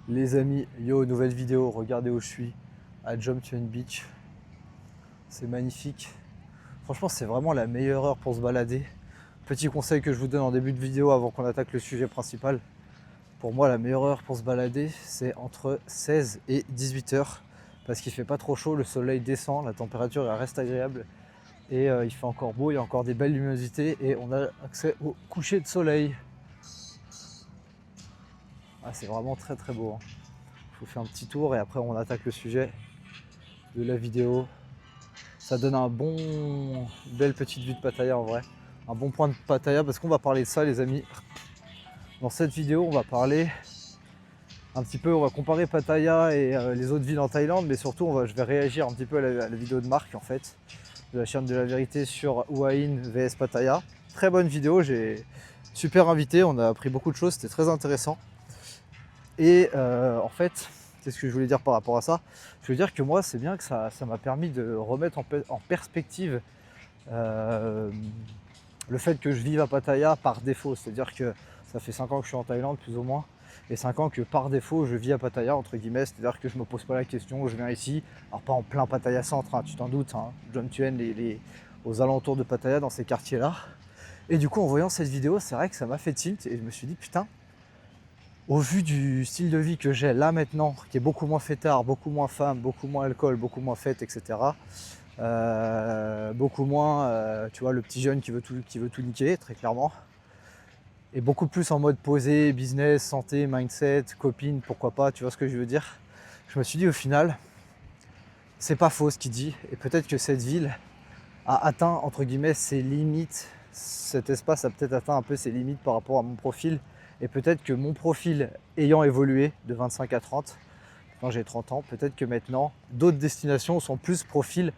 Les amis, yo, nouvelle vidéo, regardez où je suis, à Jomtien Beach. C'est magnifique. Franchement, c'est vraiment la meilleure heure pour se balader. Petit conseil que je vous donne en début de vidéo avant qu'on attaque le sujet principal. Pour moi, la meilleure heure pour se balader, c'est entre 16 et 18 heures. Parce qu'il fait pas trop chaud, le soleil descend, la température elle reste agréable. Et il fait encore beau, il y a encore des belles luminosités et on a accès au coucher de soleil. Ah, c'est vraiment très très beau. Je vous fais un petit tour et après on attaque le sujet de la vidéo. Ça donne une belle petite vue de Pattaya en vrai. Un bon point de Pattaya parce qu'on va parler de ça les amis. Dans cette vidéo on va parler un petit peu, on va comparer Pattaya et les autres villes en Thaïlande, mais surtout je vais réagir un petit peu à la vidéo de Marc en fait, de la chaîne de la vérité sur Hua Hin vs Pattaya. Très bonne vidéo, j'ai super invité, on a appris beaucoup de choses, c'était très intéressant. Et en fait, qu'est-ce que je voulais dire par rapport à ça? Je veux dire que moi, c'est bien que ça m'a permis de remettre en perspective le fait que je vive à Pattaya par défaut. C'est-à-dire que ça fait 5 ans que je suis en Thaïlande, plus ou moins, et 5 ans que par défaut, je vis à Pattaya, entre guillemets. C'est-à-dire que je me pose pas la question, je viens ici, alors pas en plein Pattaya centre, hein, tu t'en doutes, hein, Jomtien, aux alentours de Pattaya, dans ces quartiers-là. Et du coup, en voyant cette vidéo, c'est vrai que ça m'a fait tilt, et je me suis dit, putain, au vu du style de vie que j'ai là maintenant, qui est beaucoup moins fêtard, beaucoup moins femme, beaucoup moins alcool, beaucoup moins fête, etc. Beaucoup moins, tu vois, le petit jeune qui veut tout niquer, très clairement. Et beaucoup plus en mode posé, business, santé, mindset, copine, pourquoi pas, tu vois ce que je veux dire. Je me suis dit au final, c'est pas faux ce qu'il dit. Et peut-être que cette ville a atteint, entre guillemets, ses limites. Cet espace a peut-être atteint un peu ses limites par rapport à mon profil. Et peut-être que mon profil ayant évolué de 25 à 30, quand j'ai 30 ans, peut-être que maintenant, d'autres destinations sont plus propices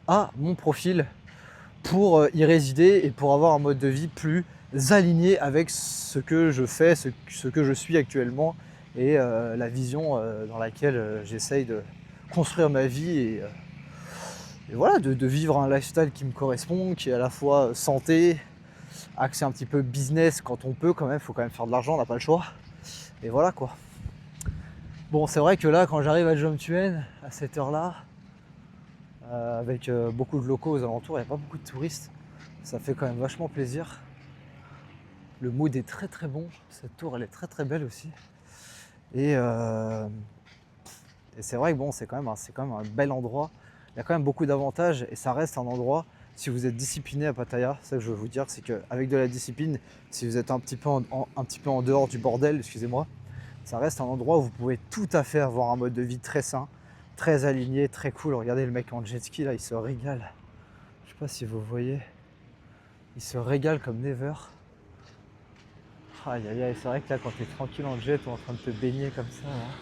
à mon profil pour y résider et pour avoir un mode de vie plus aligné avec ce que je fais, ce que je suis actuellement et la vision dans laquelle j'essaye de construire ma vie et voilà, de vivre un lifestyle qui me correspond, qui est à la fois santé, accès un petit peu business quand on peut quand même, il faut quand même faire de l'argent, on n'a pas le choix. Et voilà quoi. Bon, c'est vrai que là, quand j'arrive à Jomtien, à cette heure-là, avec beaucoup de locaux aux alentours, il n'y a pas beaucoup de touristes, ça fait quand même vachement plaisir. Le mood est très très bon, cette tour elle est très très belle aussi. Et c'est vrai que bon, c'est quand même un bel endroit. Il y a quand même beaucoup d'avantages et ça reste un endroit, si vous êtes discipliné à Pattaya, c'est ça que je veux vous dire, c'est qu'avec de la discipline, si vous êtes un petit peu en dehors du bordel, excusez-moi, ça reste un endroit où vous pouvez tout à fait avoir un mode de vie très sain, très aligné, très cool. Regardez le mec en jet ski là, il se régale. Je sais pas si vous voyez, il se régale comme never. Aïe aïe aïe, c'est vrai que là quand t'es tranquille en jet ou en train de te baigner comme ça, là,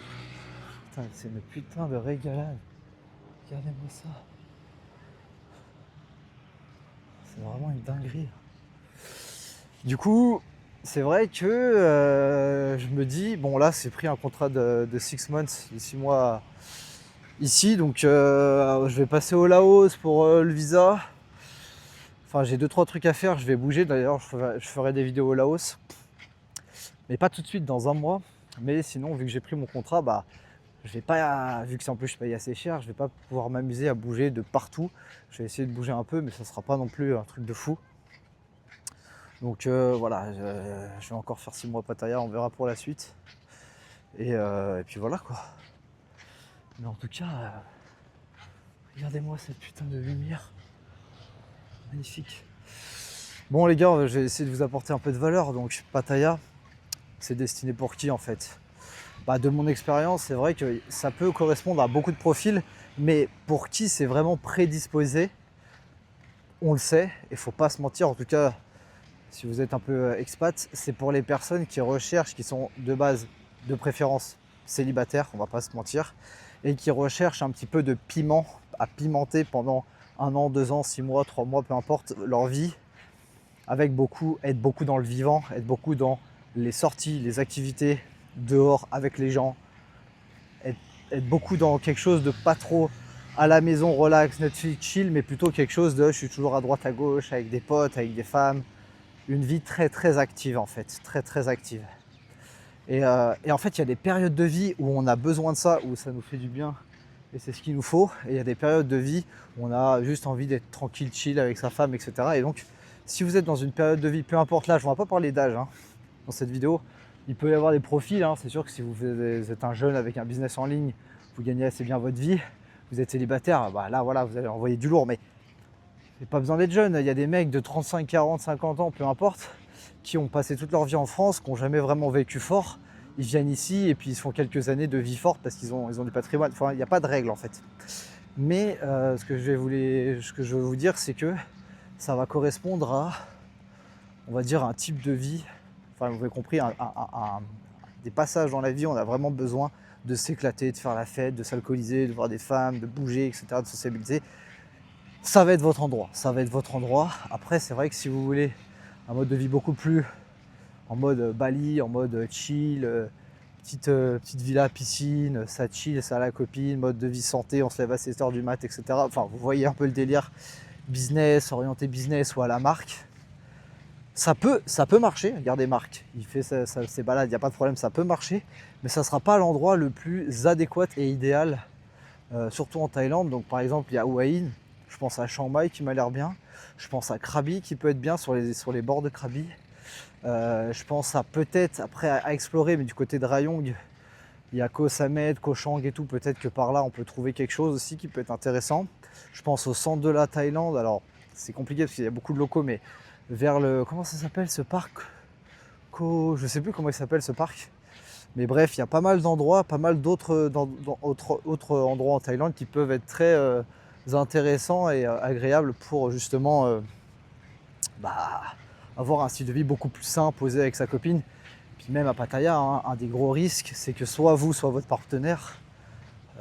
putain, c'est une putain de régalade. Regardez-moi ça. C'est vraiment une dinguerie. Du coup, c'est vrai que je me dis, bon là c'est pris un contrat de 6 months, de 6 mois ici, donc je vais passer au Laos pour le visa. Enfin j'ai 2-3 trucs à faire, je vais bouger d'ailleurs, je ferai des vidéos au Laos. Mais pas tout de suite, dans un mois. Mais sinon, vu que j'ai pris mon contrat, bah je vais pas, vu que c'est en plus je paye assez cher, je vais pas pouvoir m'amuser à bouger de partout. Je vais essayer de bouger un peu, mais ça sera pas non plus un truc de fou. Donc voilà, je vais encore faire 6 mois Pattaya, on verra pour la suite. Et puis voilà quoi. Mais en tout cas, regardez-moi cette putain de lumière. Magnifique. Bon les gars, j'ai essayé de vous apporter un peu de valeur. Donc Pattaya, c'est destiné pour qui en fait? Bah, de mon expérience, c'est vrai que ça peut correspondre à beaucoup de profils, mais pour qui c'est vraiment prédisposé, on le sait, et faut pas se mentir, en tout cas, si vous êtes un peu expat, c'est pour les personnes qui recherchent, qui sont de base, de préférence célibataires, on va pas se mentir, et qui recherchent un petit peu de piment à pimenter pendant 1 an, 2 ans, 6 mois, 3 mois, peu importe leur vie, avec être beaucoup dans le vivant, être beaucoup dans les sorties, les activités dehors avec les gens, être beaucoup dans quelque chose de pas trop à la maison, relax, Netflix, chill, mais plutôt quelque chose de je suis toujours à droite à gauche avec des potes, avec des femmes, une vie très très active en fait, très très active. Et en fait, il y a des périodes de vie où on a besoin de ça, où ça nous fait du bien et c'est ce qu'il nous faut. Et il y a des périodes de vie où on a juste envie d'être tranquille, chill avec sa femme, etc. Et donc, si vous êtes dans une période de vie, peu importe l'âge, on ne va pas parler d'âge hein, dans cette vidéo, il peut y avoir des profils. Hein. C'est sûr que si vous êtes un jeune avec un business en ligne, vous gagnez assez bien votre vie, vous êtes célibataire, bah là voilà, vous allez envoyer du lourd. Mais il n'y a pas besoin d'être jeune, il y a des mecs de 35, 40, 50 ans, peu importe, qui ont passé toute leur vie en France, qui n'ont jamais vraiment vécu fort. Ils viennent ici et puis ils se font quelques années de vie forte parce qu'ils ont du patrimoine. Enfin, il n'y a pas de règle en fait. Mais ce que je veux vous dire, c'est que ça va correspondre à, on va dire, un type de vie. Enfin, vous avez compris, des passages dans la vie, on a vraiment besoin de s'éclater, de faire la fête, de s'alcooliser, de voir des femmes, de bouger, etc., de sociabiliser. Ça va être votre endroit, ça va être votre endroit. Après, c'est vrai que si vous voulez un mode de vie beaucoup plus en mode Bali, en mode chill, petite villa, piscine, ça chill, ça a la copine, mode de vie santé, on se lève à 7h du mat, etc. Enfin, vous voyez un peu le délire business, orienté business ou à la marque. Ça peut marcher, regardez Marc, il fait ses balades, il n'y a pas de problème, ça peut marcher, mais ça ne sera pas l'endroit le plus adéquat et idéal, surtout en Thaïlande. Donc par exemple, il y a Hua Hin, je pense à Chiang Mai qui m'a l'air bien, je pense à Krabi qui peut être bien sur les bords de Krabi, je pense à peut-être, après à explorer, mais du côté de Rayong, il y a Koh Samet, Koh Chang et tout, peut-être que par là on peut trouver quelque chose aussi qui peut être intéressant. Je pense au centre de la Thaïlande, alors c'est compliqué parce qu'il y a beaucoup de locaux, mais vers le, comment ça s'appelle ce parc, je sais plus comment il s'appelle ce parc, mais bref, il y a pas mal d'endroits, pas mal d'autres autres endroits en Thaïlande qui peuvent être très intéressants et agréables pour justement avoir un style de vie beaucoup plus sain, posé avec sa copine. Puis même à Pattaya, hein, un des gros risques, c'est que soit vous, soit votre partenaire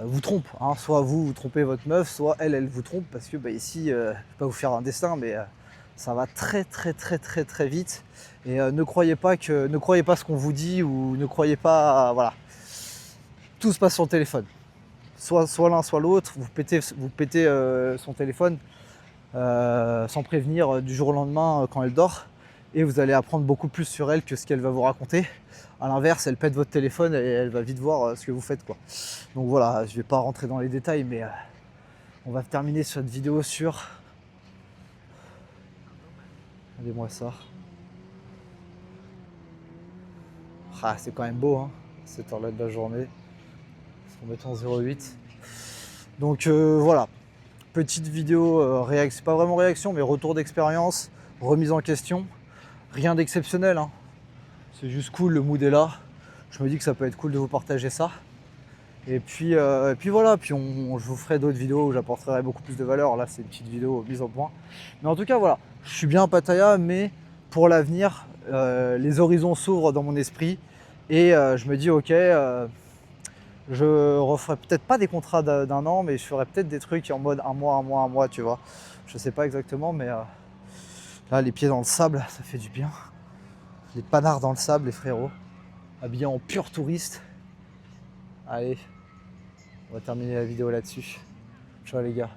vous trompe. Hein. Soit vous trompez votre meuf, soit elle vous trompe, parce que ici, je ne vais pas vous faire un destin, mais ça va très très très très très vite. Et ne croyez pas ce qu'on vous dit, ou ne croyez pas, voilà. Tout se passe sur le téléphone. Soit l'un, soit l'autre, vous pétez son téléphone sans prévenir du jour au lendemain quand elle dort. Et vous allez apprendre beaucoup plus sur elle que ce qu'elle va vous raconter. À l'inverse, elle pète votre téléphone et elle va vite voir ce que vous faites, quoi. Donc voilà, je ne vais pas rentrer dans les détails, mais on va terminer cette vidéo sur... Regardez-moi ça. Ah, c'est quand même beau, hein, cette heure-là de la journée. On met en 0,8. Donc voilà, petite vidéo réaction, pas vraiment réaction, mais retour d'expérience, remise en question. Rien d'exceptionnel, hein. C'est juste cool, le mood est là. Je me dis que ça peut être cool de vous partager ça. Et puis voilà, puis je vous ferai d'autres vidéos où j'apporterai beaucoup plus de valeur. Là, c'est une petite vidéo mise au point. Mais en tout cas, voilà, je suis bien à Pattaya, mais pour l'avenir, les horizons s'ouvrent dans mon esprit. Et je me dis, ok, je referai peut-être pas des contrats d'un an, mais je ferai peut-être des trucs en mode un mois, tu vois. Je sais pas exactement, mais là, les pieds dans le sable, ça fait du bien. Les panards dans le sable, les frérots, habillés en pur touriste. Allez, on va terminer la vidéo là-dessus. Ciao les gars.